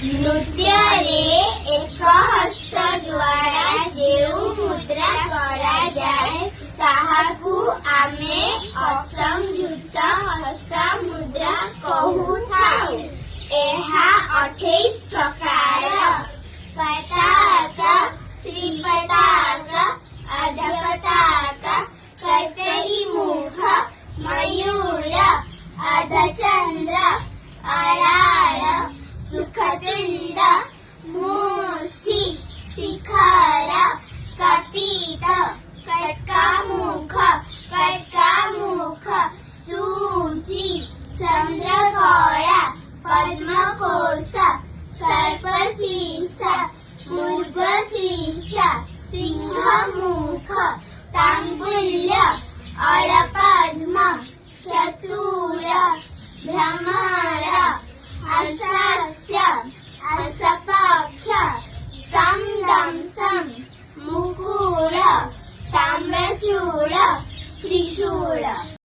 नृत्य रे एक हस्त द्वारा जेऊ मुद्रा कराଯାଏ ତାହାକୁ ଆମେ ଅସଂଯୁକ୍ତ ହସ୍ତ ମୁଦ୍ରା କହୁଥାଉ। ଏହା 28 ପ୍ରକାର ପତାକ, ତ୍ରିପତାକ, ଅର୍ଦ୍ଧପତାକ, କୈକେୟୀ ମୁଖ, ମୟୂର, अर्धचंद्र, अराळ, सुखतुंड, मुष्टी, शिखर, कपित, कटकामुख, सूची, चंद्रकला, पद्मकोश, सर्पशीर्ष, मृगशीर्ष, सिंहमुख, तांबूल्य, अळपद्म, चतुर, भ्रमर, हर्षस्य, असपक्ष, समदंसम, मुकुर, ताम्रचूड, त्रिशूळ।